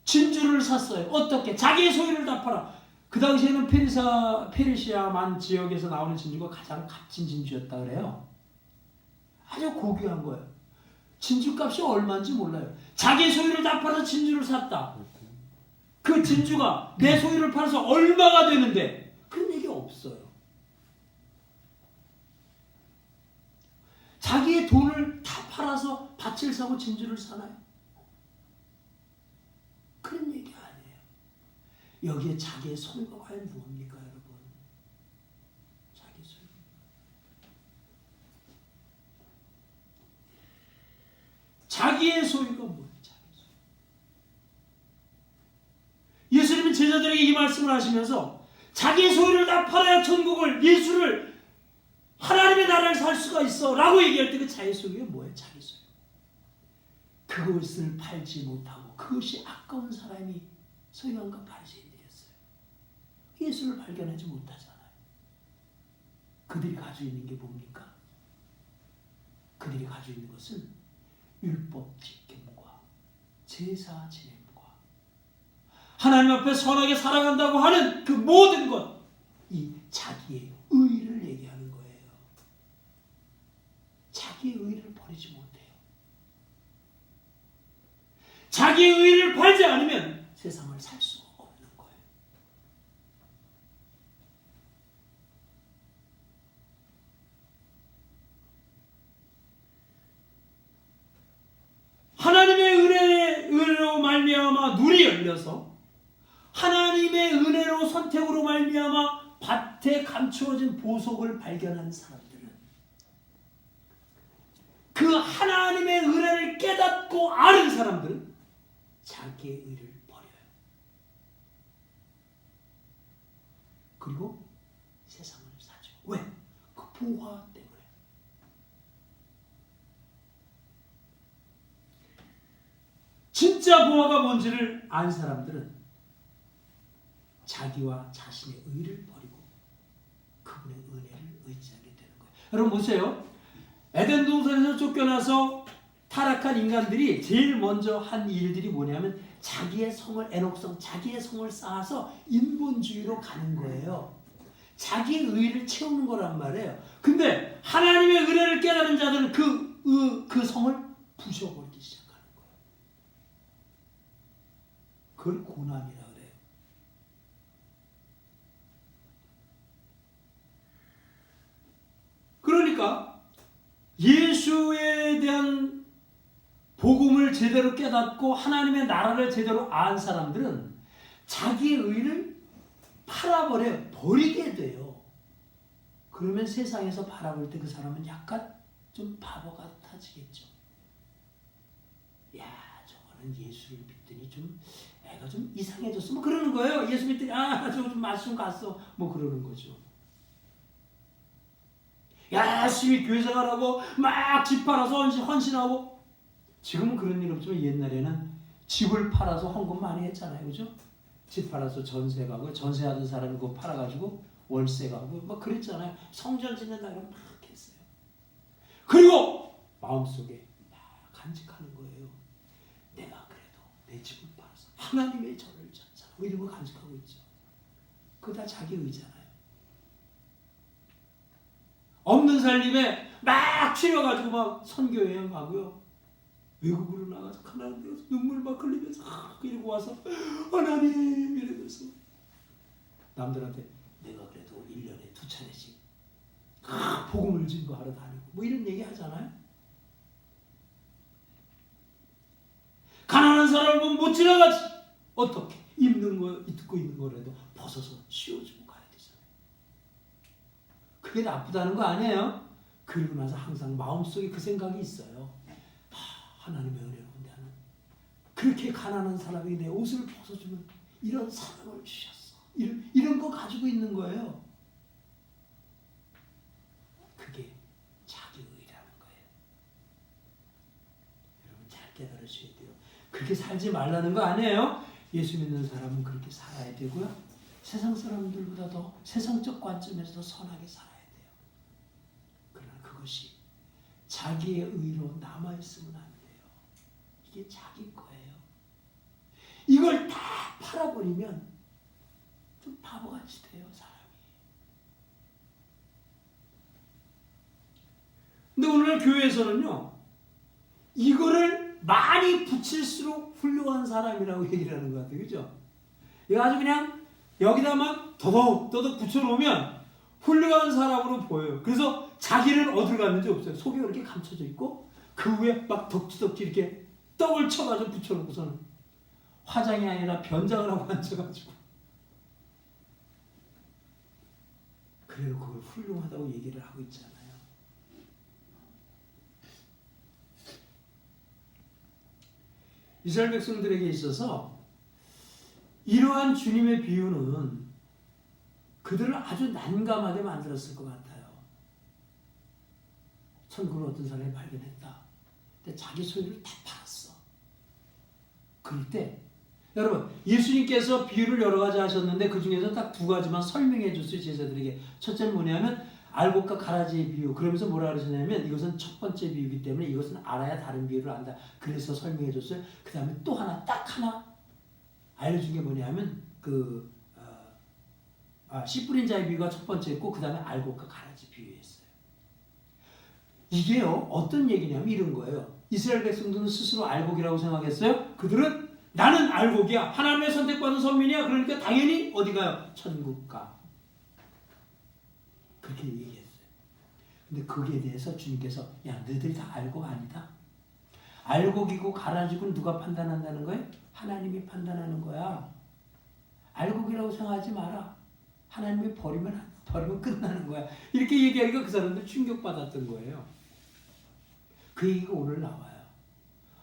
진주를 샀어요. 어떻게? 자기의 소유를 다 팔아. 그 당시에는 페르시아만 지역에서 나오는 진주가 가장 값진 진주였다 그래요. 아주 고귀한 거예요. 진주값이 얼마인지 몰라요. 자기 소유를 다 팔아서 진주를 샀다. 그 진주가 내 소유를 팔아서 얼마가 되는데 그런 얘기 없어요. 자기의 돈을 다 팔아서 밭을 사고 진주를 사나요? 그런 얘기 아니에요. 여기에 자기의 소유가 과연 무엇입니까, 여러분? 자기 소유. 자기의 소유가 뭐예요? 자기 소유. 예수님은 제자들에게 이 말씀을 하시면서 자기의 소유를 다 팔아야 천국을, 예수를, 하나님의 나라를 살 수가 있어 라고 얘기할 때 그 자기 소유가 뭐예요? 자기 소유. 그것을 팔지 못하고 그것이 아까운 사람이 서기관과 바리새인들이었어요. 예수를 발견하지 못하잖아요. 그들이 가지고 있는 게 뭡니까? 그들이 가지고 있는 것은 율법 지킴과 제사 지냄과 하나님 앞에 선하게 살아간다고 하는 그 모든 것, 이 자기의 의를 얘기하는 거예요. 자기의 의를 버리지 못해요. 자기의 의를 팔지 않으면 세상을 살 수 없는 거예요. 하나님의 은혜로 말미암아 눈이 열려서 하나님의 은혜로 선택으로 말미암아 밭에 감추어진 보석을 발견한 사람들은 그 하나님의 은혜를 깨닫고 아는 사람들은 자기의 의를 버려요. 그리고 세상을 사죠. 왜? 그 보화 때문에. 진짜 보화가 뭔지를 안 사람들은 자기와 자신의 의를 버리고 그분의 은혜를 의지하게 되는 거예요. 여러분 보세요. 에덴 동산에서 쫓겨나서 타락한 인간들이 제일 먼저 한 일들이 뭐냐면 자기의 성을, 애녹성, 자기의 성을 쌓아서 인본주의로 가는 거예요. 자기의 의를 채우는 거란 말이에요. 근데 하나님의 은혜를 깨달은 자들은 그 성을 부셔버리기 시작하는 거예요. 그걸 고난이라 그래요. 그러니까 예수에 대한 복음을 제대로 깨닫고 하나님의 나라를 제대로 안 사람들은 자기의 의를 팔아버려요. 버리게 돼요. 그러면 세상에서 바라볼 때 그 사람은 약간 좀 바보 같아지겠죠. 야, 저거는 예수를 믿더니 좀 애가 좀 이상해졌어. 뭐 그러는 거예요. 예수 믿더니 저거 좀 맛이 좀 갔어. 뭐 그러는 거죠. 열심히 교회 생활하고 막 집 팔아서 헌신하고. 지금은 그런 일 없지만 옛날에는 집을 팔아서 헌금 많이 했잖아요. 그죠? 집 팔아서 전세 가고, 전세하던 사람이 그거 팔아가지고 월세 가고 막 그랬잖아요. 성전 짓는다 그러면 막 했어요. 그리고 마음속에 막 간직하는 거예요. 내가 그래도 내 집을 팔아서 하나님의 전을 전사하고 이런 거 간직하고 있죠. 그거 다 자기 의잖아요. 없는 살림에 막 치려가지고 막 선교 여행 가고요. 외국으로 나가서 가난한 데서 눈물 막 흘리면서 이러고 와서 하나님 이러면서 남들한테 내가 그래도 1년에 2차례씩 복음을 증거하러 다니고 뭐 이런 얘기 하잖아요. 가난한 사람을 보면 못 지나가지. 어떻게 입는 거 입고 있는 거라도 벗어서 씌워주고 가야 되잖아요. 그게 나쁘다는 거 아니에요. 그리고 나서 항상 마음속에 그 생각이 있어요. 하나님의 은혜로 나는 그렇게 가난한 사람이 내 옷을 벗어주는 이런 사랑을 주셨어. 이런 거 가지고 있는 거예요. 그게 자기의라는 거예요. 여러분 잘 깨달으셔야 돼요. 그렇게 살지 말라는 거 아니에요. 예수 믿는 사람은 그렇게 살아야 되고요. 세상 사람들보다 더 세상적 관점에서 더 선하게 살아야 돼요. 그러나 그것이 자기의 의로 남아있으면 안 돼요. 이게 자기 거예요. 이걸 다 팔아버리면 좀 바보같이 돼요, 사람이. 근데 오늘 교회에서는요, 이거를 많이 붙일수록 훌륭한 사람이라고 얘기를 하는 것 같아요. 그죠? 이거 아주 그냥 여기다만 더더욱 붙여놓으면 훌륭한 사람으로 보여요. 그래서 자기를 어디로 갔는지 없어요. 속에 이렇게 감춰져 있고 그 위에 막 덕지덕지 이렇게 떡을 쳐가지고 붙여놓고서는 화장이 아니라 변장을 하고 앉아가지고 그래도 그걸 훌륭하다고 얘기를 하고 있잖아요. 이스라엘 백성들에게 있어서 이러한 주님의 비유는 그들을 아주 난감하게 만들었을 것 같아요. 천국을 어떤 사람이 발견했다. 근데 자기 소유를 다 팔았어. 그럴 때 여러분 예수님께서 비유를 여러 가지 하셨는데 그 중에서 딱 2가지만 설명해 줬어요. 제자들에게. 첫째는 뭐냐면 알곡과 가라지의 비유. 그러면서 뭐라 그러셨냐면 이것은 첫 번째 비유이기 때문에 이것은 알아야 다른 비유를 안다. 그래서 설명해 줬어요. 그 다음에 또 하나 딱 하나 알려준 게 뭐냐면 씨 뿌린 자의 비유가 첫 번째였고 그 다음에 알곡과 가라지 비유였어요. 이게요 어떤 얘기냐면 이런 거예요. 이스라엘 백성들은 스스로 알곡이라고 생각했어요. 그들은 나는 알곡이야. 하나님의 선택받은 선민이야. 그러니까 당연히 어디 가요? 천국 가. 그렇게 얘기했어요. 근데 거기에 대해서 주님께서 야 너희들이 다 알곡 아니다. 알곡이고 가라지고 누가 판단한다는 거예요? 하나님이 판단하는 거야. 알곡이라고 생각하지 마라. 하나님이 버리면 끝나는 거야. 이렇게 얘기하니까 그 사람들 충격받았던 거예요. 그 얘기가 오늘 나와요.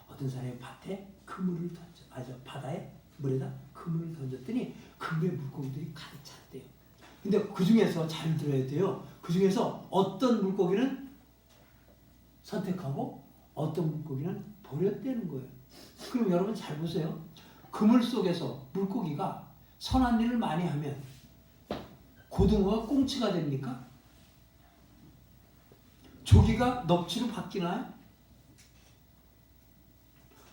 어떤 사람이 밭에 그물을 바다에 물에다 그물을 던졌더니 그물에 물고기들이 가득 찼대요. 근데 그 중에서 잘 들어야 돼요. 그 중에서 어떤 물고기는 선택하고 어떤 물고기는 버렸다는 거예요. 그럼 여러분 잘 보세요. 그물 속에서 물고기가 선한 일을 많이 하면 고등어가 꽁치가 됩니까? 조기가 넙치로 바뀌나요?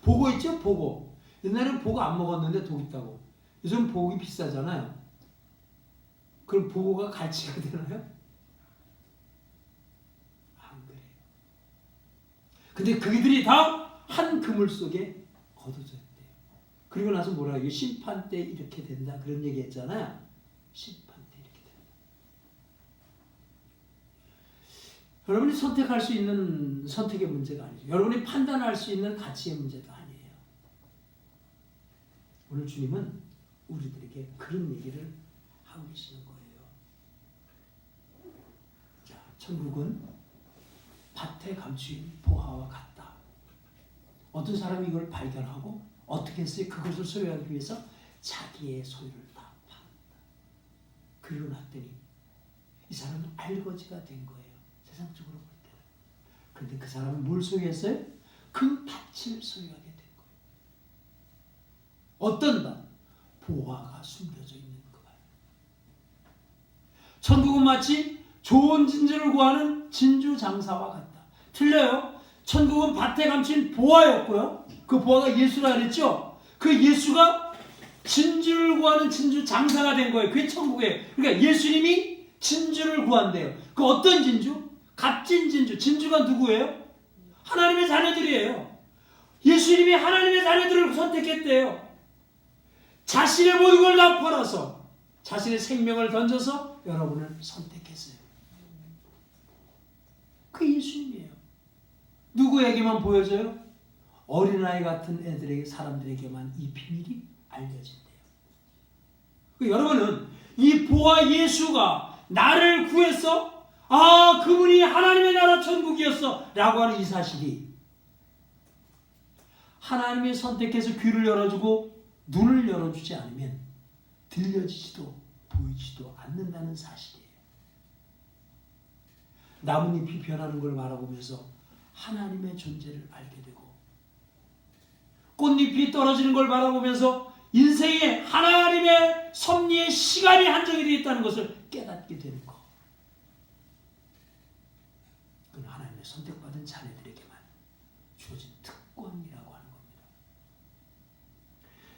보고 있죠? 보고. 옛날에는 보고 안 먹었는데 독 있다고. 요즘 보고가 비싸잖아요. 그럼 보고가 갈치가 되나요? 안 그래요. 근데 그들이 다 한 그물 속에 거둬져 있대요. 그리고 나서 뭐라 해요? 심판 때 이렇게 된다. 그런 얘기 했잖아요. 심판 때 이렇게 된다. 여러분이 선택할 수 있는 선택의 문제가 아니죠. 여러분이 판단할 수 있는 가치의 문제도 아니에요. 오늘 주님은 우리들에게 그런 얘기를 하고 계시는 거예요. 천국은 밭에 감추인 보화와 같다. 어떤 사람이 이걸 발견하고 어떻게 했어요? 그것을 소유하기 위해서 자기의 소유를 다 팔았다. 그리고 났더니 이 사람은 알거지가 된 거예요. 세상적으로 볼 때는. 그런데 그 사람은 뭘 소유했어요? 그 밭을 소유하게 된 거예요. 어떤 밭? 보화가 숨겨져 있는 그 밭. 천국은 마치 좋은 진주를 구하는 진주 장사와 같다. 틀려요. 천국은 밭에 감춘 보화였고요. 그 보화가 예수라 그랬죠. 그 예수가 진주를 구하는 진주 장사가 된 거예요. 그게 천국이에요. 그러니까 예수님이 진주를 구한대요. 그 어떤 진주? 값진 진주. 진주가 누구예요? 하나님의 자녀들이에요. 예수님이 하나님의 자녀들을 선택했대요. 자신의 모든 걸 다 팔아서 자신의 생명을 던져서 여러분을 선택했어요. 그게 예수님이에요. 누구에게만 보여져요? 어린아이 같은 애들에게, 사람들에게만 이 비밀이 알려진대요. 여러분은 이 보아 예수가 나를 구해서 그분이 하나님의 나라 천국이었어 라고 하는 이 사실이 하나님이 선택해서 귀를 열어주고 눈을 열어주지 않으면 들려지지도 보이지도 않는다는 사실이에요. 나뭇잎이 변하는 걸 바라보면서 하나님의 존재를 알게 되고 꽃잎이 떨어지는 걸 바라보면서 인생에 하나님의 섭리의 시간이 한정이 되어 있다는 것을 깨닫게 되는 것. 그건 하나님의 선택받은 자녀들에게만 주어진 특권이라고 하는 겁니다.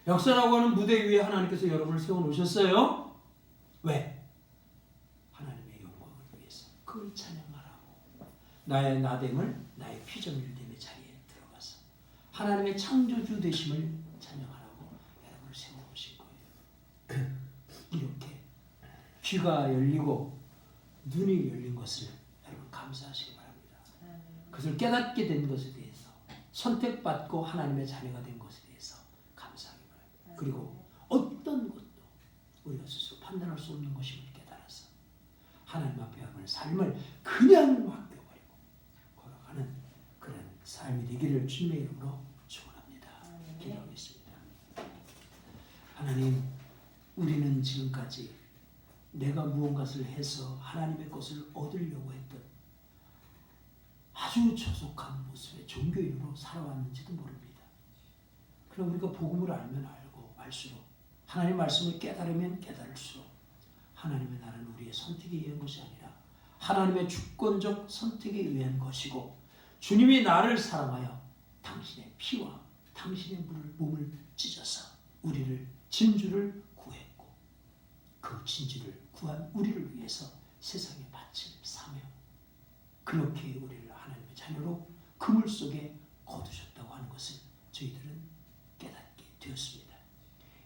역사라고 하는 무대 위에 하나님께서 여러분을 세워놓으셨어요. 왜? 하나님의 영광을 위해서. 그걸 찬양하라고. 나의 나됨을 나의 피조물됨의 자리에 들어가서 하나님의 창조주 되심을 찬양하라고 여러분을 세워놓으신 거예요. 이렇게 귀가 열리고 눈이 열린 것을 여러분 감사하시기 바랍니다. 그것을 깨닫게 된 것에 대해서 선택받고 하나님의 자녀가 된 것에 대해서 감사하기 바랍니다. 그리고 어떤 것도 우리가 스스로 판단할 수 없는 것임을 깨달아서 하나님 앞에 하는 삶을 그냥 맡겨버리고 걸어가는 그런 삶이 되기를 주님의 이름으로 축원합니다. 기도하겠습니다. 하나님, 우리는 지금까지 내가 무언가를 해서 하나님의 것을 얻으려고 했던 아주 저속한 모습의 종교인으로 살아왔는지도 모릅니다. 그럼 우리가 복음을 알면 알고 알수록 하나님의 말씀을 깨달으면 깨달을수록 하나님의 나라는 우리의 선택에 의한 것이 아니라 하나님의 주권적 선택에 의한 것이고 주님이 나를 사랑하여 당신의 피와 당신의 몸을 찢어서 우리를 진주를 구했고 그 진주를 구한 우리를 위해서 세상의 밭을 사며 그렇게 우리를 하나님의 자녀로 그물 속에 거두셨다고 하는 것을 저희들은 깨닫게 되었습니다.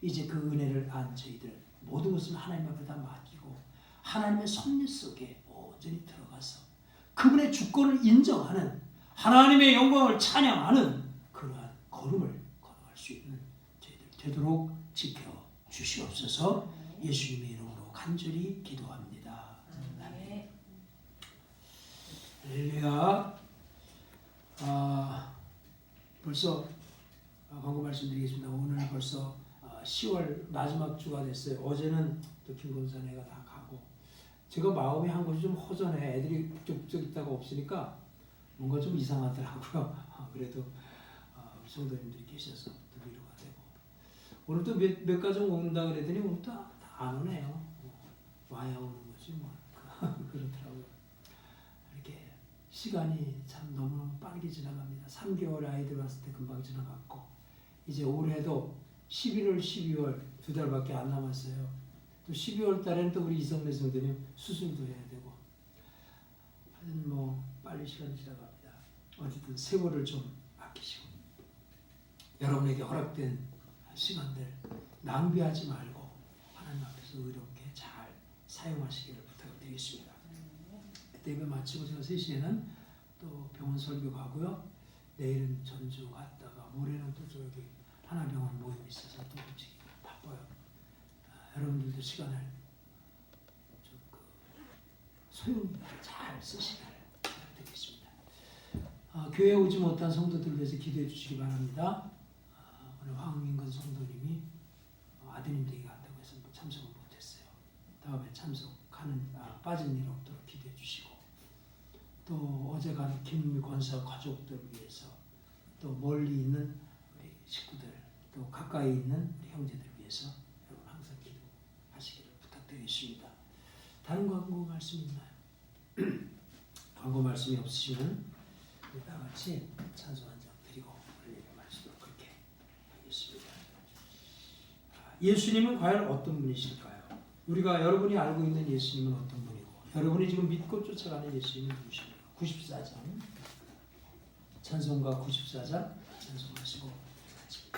이제 그 은혜를 안 저희들 모든 것을 하나님 앞에 다 맡기고 하나님의 섭리 속에 온전히 들어가서 그분의 주권을 인정하는 하나님의 영광을 찬양하는 그러한 걸음을 걸어갈 수 있는 저희들 되도록 지켜주시옵소서. 예수님의 이름으로 간절히 기도합니다. 아멘. 할렐루야. 벌써 광고 말씀드리겠습니다. 오늘 벌써 10월 마지막 주가 됐어요. 어제는 또 김건선회가 다 가고 제가 마음이 한 곳이 좀 허전해. 애들이 쭉 있다가 없으니까 뭔가 좀 이상하더라고요. 그래도 우리 성도님들이 계셔서 또 위로가 되고 오늘 또 몇 가정 온다 그랬더니 오늘 또 안 오네요. 와야 오는 거지 뭐 그렇더라고요. 이렇게 시간이 참 너무 빠르게 지나갑니다. 3개월 아이들 왔을 때 금방 지나갔고 이제 올해도 11월, 12월 2달밖에 안 남았어요. 또 12월 달에는 또 우리 이성래 성도님 수술도 해야 되고 하여튼 뭐 빨리 시간이 지나갑니다. 어쨌든 세월을 좀 아끼시고 여러분에게 허락된 시간들 낭비하지 말고 하나님 앞에서 의롭게 잘 사용하시기를 부탁드리겠습니다. 그때 예배 마치고 제가 3시에는 또 병원 설교 가고요. 내일은 전주 갔다가 모레는 또 저기 하나병원 모임이 있어서 또 움직이고 바빠요. 여러분들도 시간을 좀 소용돌이 잘 쓰시기를 부탁드리겠습니다. 교회에 오지 못한 성도들 위해서 기도해 주시기 바랍니다. 오늘 황민건 성도님이 아드님 댁에 간다고 해서 참석을 못했어요. 다음에 참석하는 빠진 일 없도록 기도해 주시고, 또 어제 간 김미 권사 가족들을 위해서, 또 멀리 있는 우리 식구들, 또 가까이 있는 우리 형제들을 위해서 여러분 항상 기도하시기를 부탁드리겠습니다. 다른 광고 말씀 있나요? 광고 말씀이 없으시면 우리 다 같이 찬송 한 장 드리고 올리는 말씀으로 그렇게 하겠습니다. 예수님은 과연 어떤 분이실까요? 우리가 여러분이 알고 있는 예수님은 어떤 분이고, 여러분이 지금 믿고 쫓아가는 예수님은 누구십니까? 94장 찬송가 94장 찬송하시고 같이.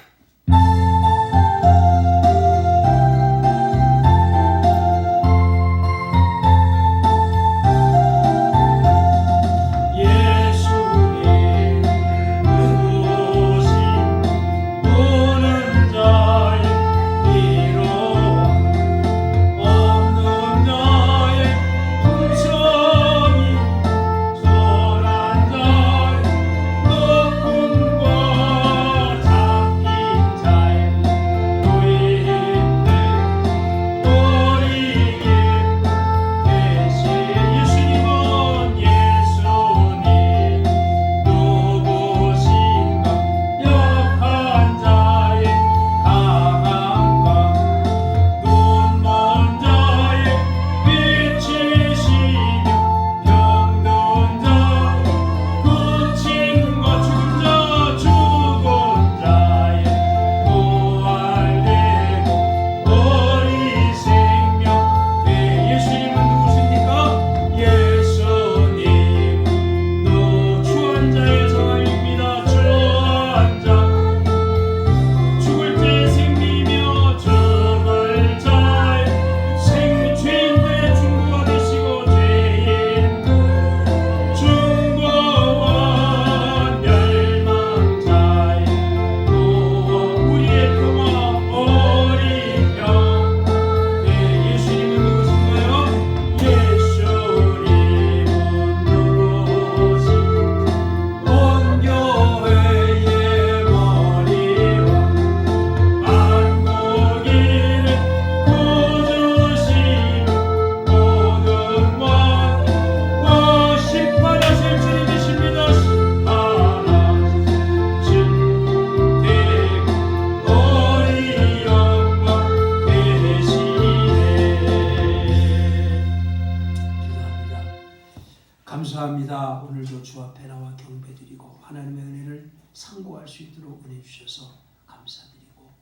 감사합니다. 오늘도 주 앞에 나와 경배드리고 하나님의 은혜를 상고할 수 있도록 은혜 주셔서 감사드리고,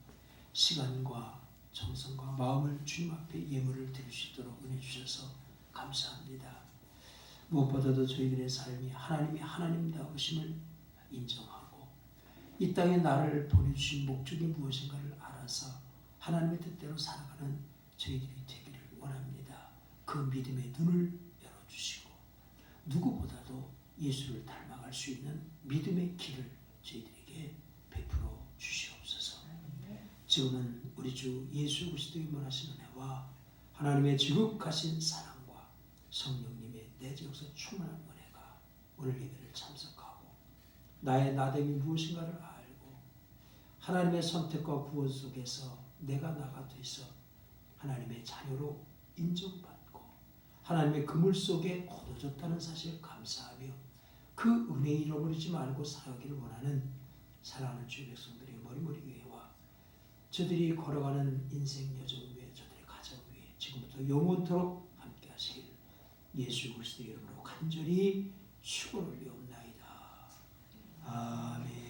시간과 정성과 마음을 주님 앞에 예물을 드릴 수 있도록 은혜 주셔서 감사합니다. 무엇보다도 저희들의 삶이 하나님이 하나님다우심을 인정하고, 이 땅에 나를 보내주신 목적이 무엇인가를 알아서 하나님의 뜻대로 살아가는 저희들이 되기를 원합니다. 그 믿음의 눈을 열어주시고, 누구보다도 예수를 닮아갈 수 있는 믿음의 길을 저희들에게 베풀어 주시옵소서. 지금은 우리 주 예수 그리스도의 임하신 은혜와 하나님의 지극하신 사랑과 성령님의 내재역사 충만한 은혜가 오늘 예배를 참석하고 나의 나됨이 무엇인가를 알고 하나님의 선택과 구원 속에서 내가 나가 돼서 하나님의 자녀로 인정받고 하나님의 그물 속에 거둬졌다는 사실을 감사하며 그 은혜 잃어버리지 말고 살아가기를 원하는 사랑하는 주의 백성들의 머리머리 교회와 저들이 걸어가는 인생 여정 위에 저들의 가정 위에 지금부터 영원토록 함께 하시기를 예수 그리스도의 이름으로 간절히 축원을 올리옵나이다. 아멘.